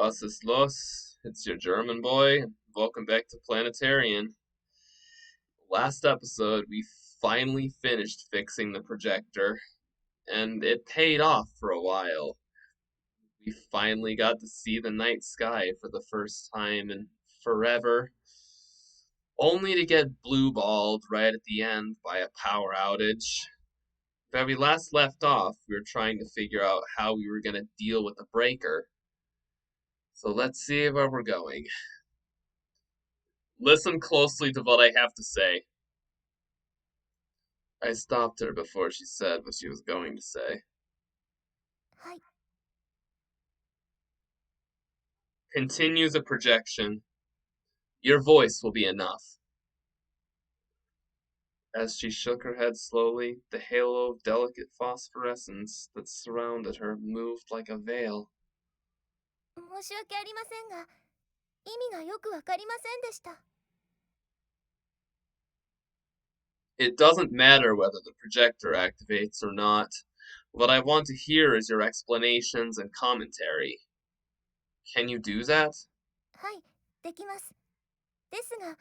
Was ist los? It's your German boy. Welcome back to Planetarian. Last episode, we finally finished fixing the projector, and it paid off for a while. We finally got to see the night sky for the first time in forever, only to get blue-balled right at the end by a power outage. When we last left off, we were trying to figure out how we were going to deal with the breaker. So let's see where we're going. Listen closely to what I have to say. I stopped her before she said what she was going to say. Hi. Continue the projection. Your voice will be enough. As she shook her head slowly, the halo of delicate phosphorescence that surrounded her moved like a veil. 申し訳ありませんが、意味がよくわかりませんでした。 It doesn't matter whether the projector activates or not. What I want to hear is your explanations and commentary. Can you do that? はい、できます。ですが、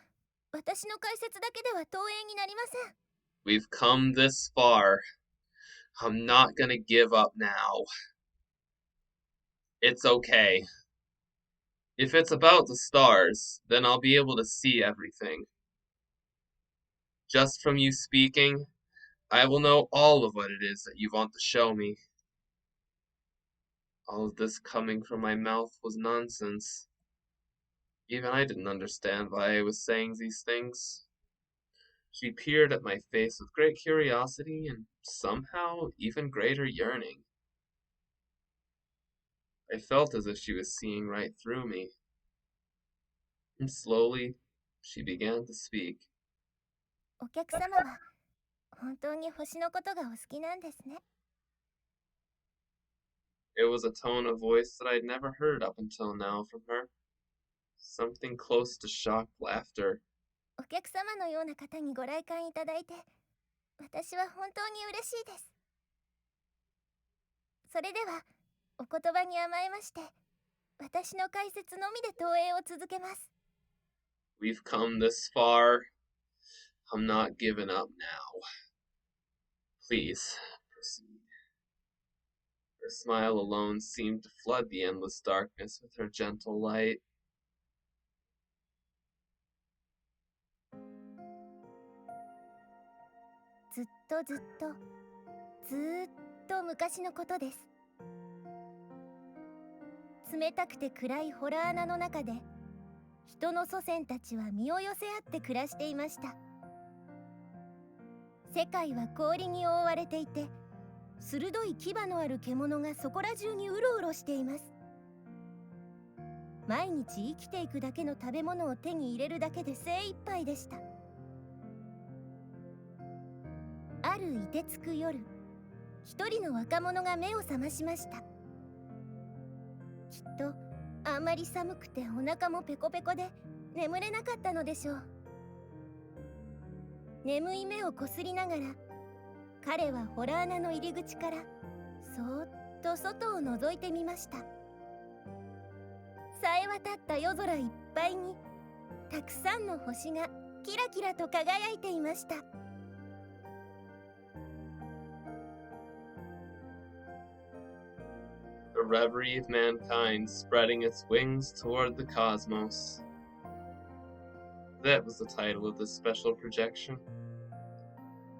私の解説だけでは投影になりません。 We've come this far. I'm not gonna give up now. It's okay. If it's about the stars, then I'll be able to see everything. Just from you speaking, I will know all of what it is that you want to show me. All of this coming from my mouth was nonsense. Even I didn't understand why I was saying these things. She peered at my face with great curiosity and somehow even greater yearning. I felt as if she was seeing right through me. And slowly, she began to speak. お客様は本当に星のことがお好きなんですね。 It was a tone of voice that I'd never heard up until now from her. Something close to shocked laughter. お客様のような方にご来館いただいて、私は本当に嬉しいです。それでは、お言葉に甘えまして、私の解説のみで投影を続けます。 We've come this far. I'm not giving up now. Please, proceed. Her smile alone seemed to flood the endless darkness with her gentle light. ずっとずっと昔のことです。冷たくて暗いホラー穴の中で、人の祖先たちは身を寄せ合って暮らしていました。世界は氷に覆われていて、鋭い牙のある獣がそこら中にうろうろしています。毎日生きていくだけの食べ物を手に入れるだけで精一杯でした。ある凍てつく夜、一人の若者が目を覚ましました。きっとあんまり寒くてお腹もペコペコで眠れなかったのでしょう。眠い目をこすりながら、彼はホラー穴の入り口からそーっと外を覗いてみました。さえ渡った夜空いっぱいにたくさんの星がキラキラと輝いていました。 The reverie of mankind spreading its wings toward the cosmos. That was the title of this special projection.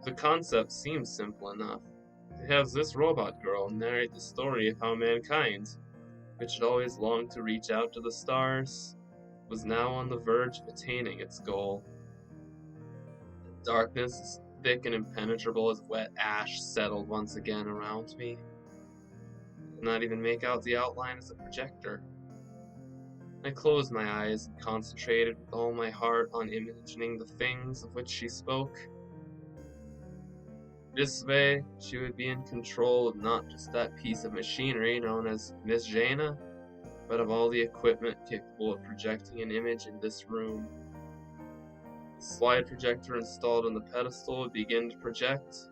The concept seems simple enough. To have this robot girl narrate the story of how mankind, which had always longed to reach out to the stars, was now on the verge of attaining its goal. The darkness, as thick and impenetrable as wet ash, settled once again around me. I could not even make out the outline of the projector. I closed my eyes and concentrated with all my heart on imagining the things of which she spoke. This way, she would be in control of not just that piece of machinery known as Miss Jaina, but of all the equipment capable of projecting an image in this room. The slide projector installed on the pedestal would begin to project,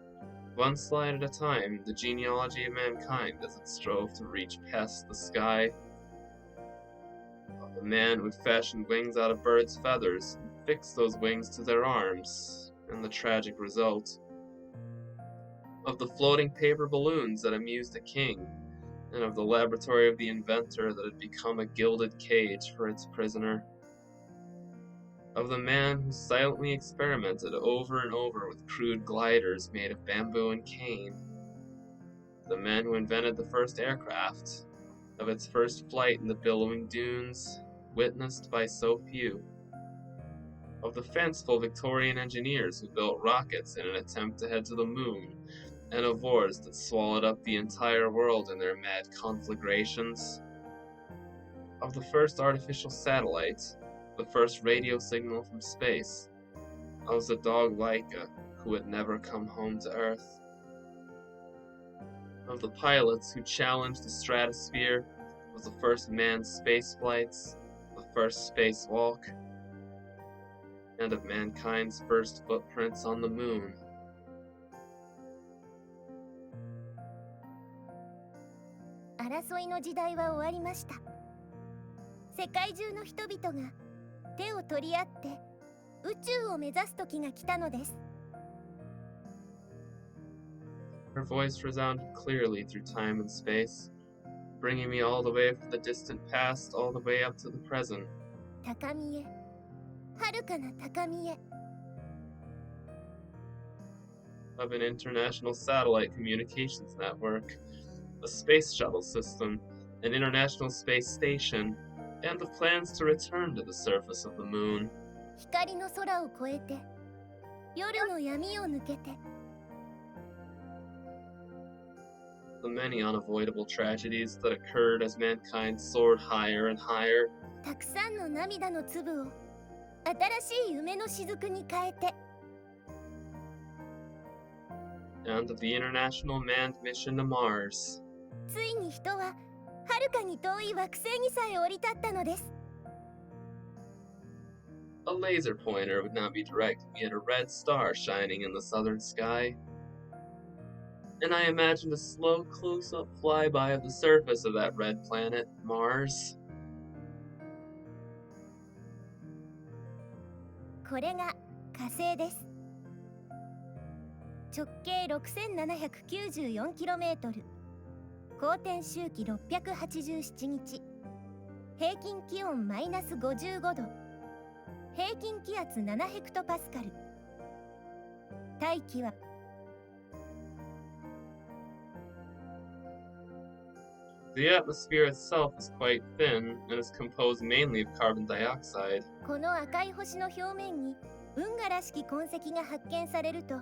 one slide at a time, the genealogy of mankind as it strove to reach past the sky. The man would fashion wings out of birds' feathers and fix those wings to their arms, and the tragic result of the floating paper balloons that amused a king, and of the laboratory of the inventor that had become a gilded cage for its prisoner. Of the man who silently experimented over and over with crude gliders made of bamboo and cane. The man who invented the first aircraft, of its first flight in the billowing dunes, witnessed by so few. Of the fanciful Victorian engineers who built rockets in an attempt to head to the moon, and of wars that swallowed up the entire world in their mad conflagrations. Of the first artificial satellite, the first radio signal from space, of the dog Laika, who had never come home to Earth. Of the pilots who challenged the stratosphere, of the first manned space flights, the first spacewalk, and of mankind's first footprints on the moon. 争いの時代は終わりました。世界中の人々が手を取り合って宇宙を目指す時が来たのです。Her voice resounded clearly through time and space, bringing me all the way from the distant past all the way up to the present. 高みへ、遥かな高みへ。Of an international satellite communications network, a space shuttle system, an international space station, and the plans to return to the surface of the moon. 光の空を越えて、夜の闇を抜けて。The many unavoidable tragedies that occurred as mankind soared higher and higher. たくさんの涙の粒を新しい夢の雫に変えて。And of the international manned mission to Mars. ついに人は遥かに遠い惑星にさえ降り立ったのです。A laser pointer would now be directing me at a red star shining in the southern sky. And I imagined a slow close-up flyby of the surface of that red planet, Mars. これが火星です。直径 6794km、公転周期687日、平均気温マイナス55度、平均気圧7ヘクトパスカル、大気はThe atmosphere itself is quite thin and is composed mainly of carbon dioxide. この赤い星の表面に運河らしき痕跡が発見されると、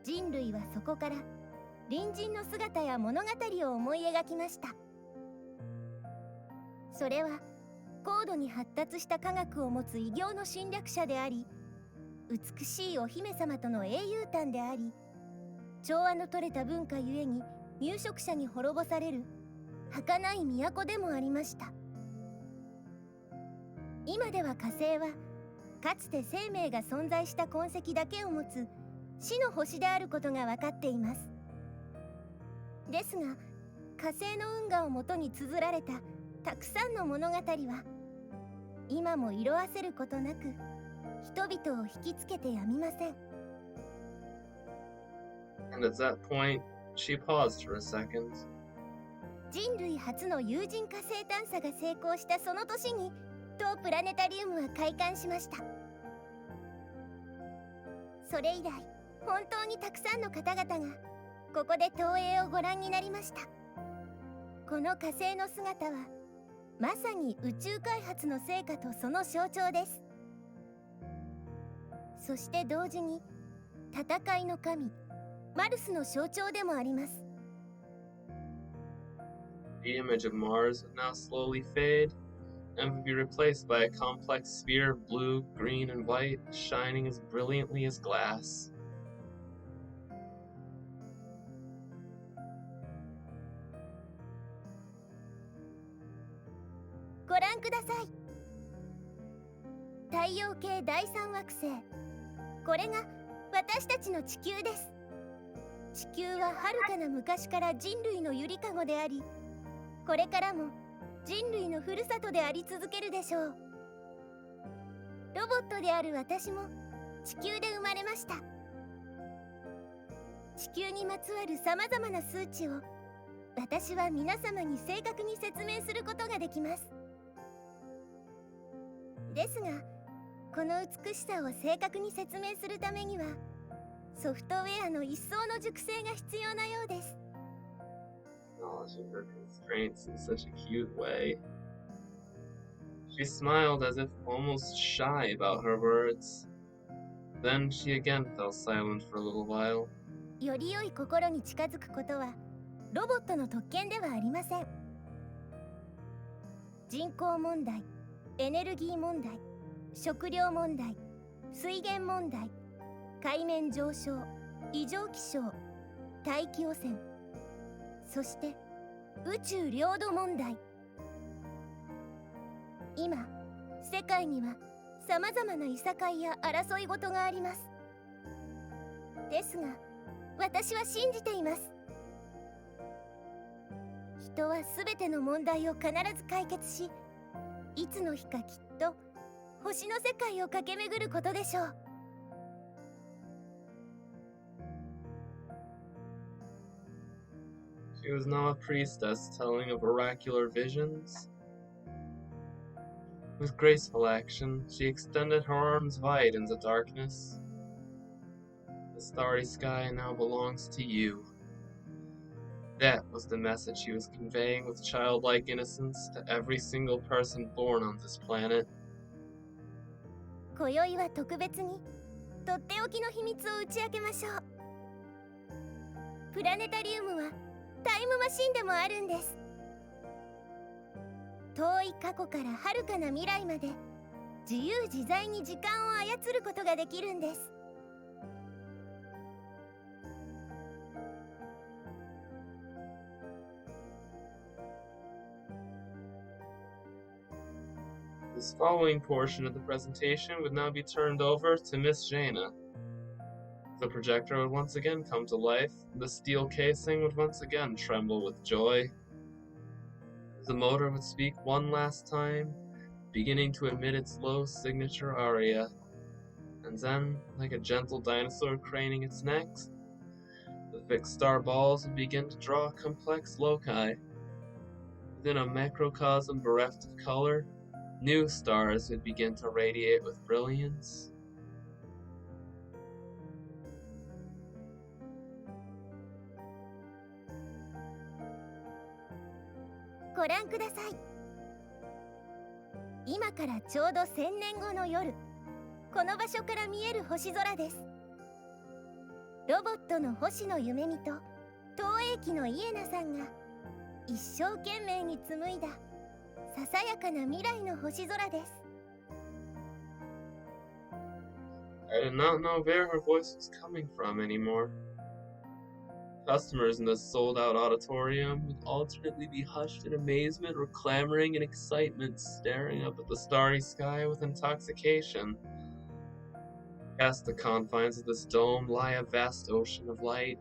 人類はそこから隣人の姿や物語を思い描きました。それは高度に発達した科学を持つ異形の侵略者であり、美しいお姫様との英雄譚であり、調和の取れた文化ゆえに入植者に滅ぼされる儚い都でもありました。今では火星はかつて生命が存在した痕跡だけを持つ死の星であることが分かっています。ですが火星の運河をもとに綴られたたくさんの物語は今も色あせることなく人々を引きつけてやみません。 And at that point, she paused for a second. 人類初の有人火星探査が成功したその年に当プラネタリウムは開館しました。それ以来本当にたくさんの方々がここで投影をご覧になりました。この火星の姿はまさに宇宙開発の成果とその象徴です。そして同時に戦いの神マルスの象徴でもあります。The image of Mars would now slowly fade and would be replaced by a complex sphere of blue, green, and white, shining as brilliantly as glass. ご覧ください。太陽系第三惑星。これが私たちの地球です。地球は遥かな昔から人類のゆりかごであり、これからも人類のふるさとであり続けるでしょう。ロボットである私も地球で生まれました。地球にまつわるさまざまな数値を私は皆様に正確に説明することができます。ですが、この美しさを正確に説明するためにはソフトウェアの一層の熟成が必要なようです。Acknowledging her constraints in such a cute way. She smiled as if almost shy about her words. Then she again fell silent for a little while. より良い心に近づくことはロボットの特権ではありません。人口問題、エネルギー問題、食料問題、水源問題、海面上昇、異常気象、大気汚染、そして宇宙領土問題。今、世界にはさまざまないさかいや争い事があります。ですが、私は信じています。人はすべての問題を必ず解決し、いつの日かきっと星の世界を駆け巡ることでしょう。She was now a priestess telling of oracular visions. With graceful action, she extended her arms wide in the darkness. The starry sky now belongs to you. That was the message she was conveying with childlike innocence to every single person born on this planet. 今宵は特別にとっておきの秘密を打ち明けましょう。プラネタリウムはタイムマシンでもあるんです。遠い過去から遥かな未来まで自由自在に時間を操ることができるんです。This following portion of the presentation would now be turned over to Miss Jaina. The projector would once again come to life, and the steel casing would once again tremble with joy. The motor would speak one last time, beginning to emit its low signature aria, and then, like a gentle dinosaur craning its neck, the fixed star balls would begin to draw complex loci. Within a macrocosm bereft of color, new stars would begin to radiate with brilliance. ご覧ください。今からちょうど1000年後の夜、この場所から見える星空です。ロボットの星野夢見と東映機のイエナさんが一生懸命に紡いだささやかな未来の星空です。I did not know where her voice was coming from anymore. Customers in this sold-out auditorium would alternately be hushed in amazement or clamoring in excitement, staring up at the starry sky with intoxication. Past the confines of this dome lie a vast ocean of light.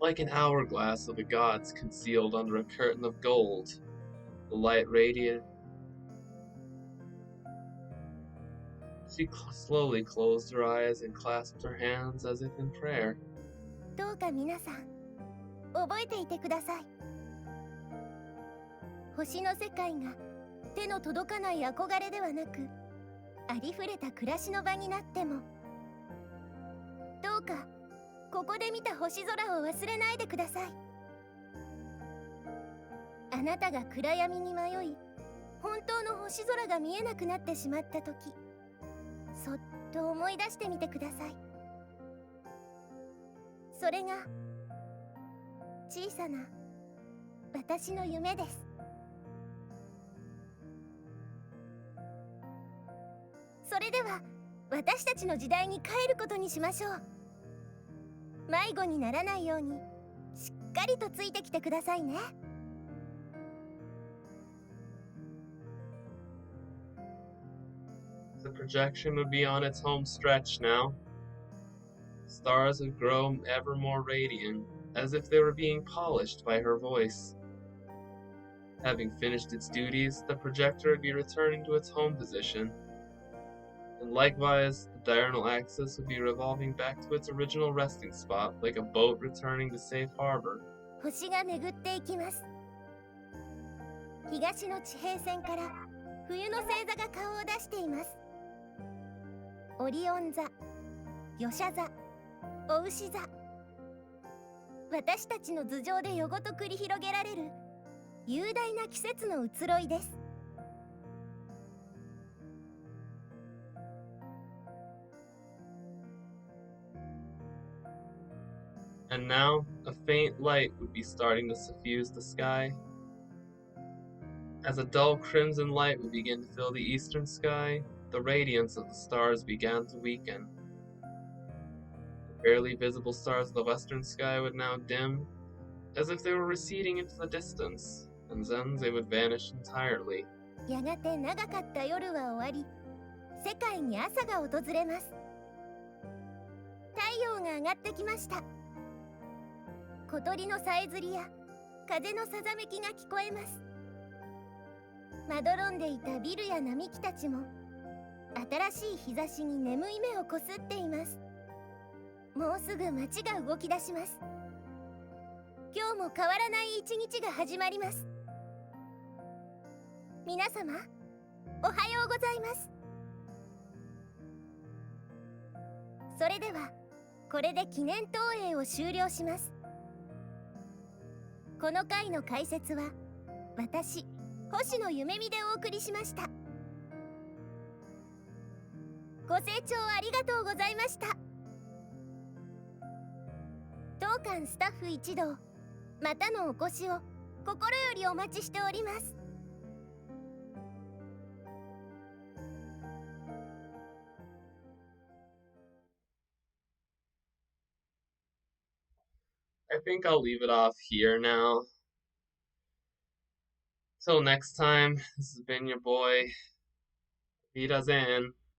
Like an hourglass of the gods concealed under a curtain of gold, the light radiated. She slowly closed her eyes and clasped her hands as if in prayer. どうか皆さん、覚えていてください。星の世界が手の届かない憧れではなく、ありふれた暮らしの場になっても、どうかここで見た星空を忘れないでください。あなたが暗闇に迷い、本当の星空が見えなくなってしまった時、そっと思い出してみてください。それが小さな私の夢です。それでは私たちの時代に帰ることにしましょう。迷子にならないようにしっかりとついてきてくださいね。The projection would be on its home stretch now. Stars would grow ever more radiant, as if they were being polished by her voice. Having finished its duties, the projector would be returning to its home position, and likewise, the diurnal axis would be revolving back to its original resting spot like a boat returning to safe harbor. 星が巡っていきます。東の地平線から冬の星座が顔を出しています。オリオン座、魚舎座、お牛座。私たちの頭上で夜ごと繰り広げられる雄大な季節の移ろいです。And now, a faint light would be starting to suffuse the sky. As a dull crimson light would begin to fill the eastern sky, the radiance of the stars began to weaken. The barely visible stars of the western sky would now dim, as if they were receding into the distance, and then they would vanish entirely. やがて長かった夜は終わり、世界に朝が訪れます。太陽が上がってきました。小鳥のさえずりや風のさざめきが聞こえます。まどろんでいたビルや並木たちも新しい日差しに眠い目をこすっています。もうすぐ街が動き出します。今日も変わらない一日が始まります。皆様、おはようございます。それではこれで記念投影を終了します。この回の解説は私、星野夢見でお送りしました。ご清聴ありがとうございました。当館スタッフ一同、またのお越しを心よりお待ちしております。I think I'll leave it off here now. Till next time, this has been your boy, Wiedersehen.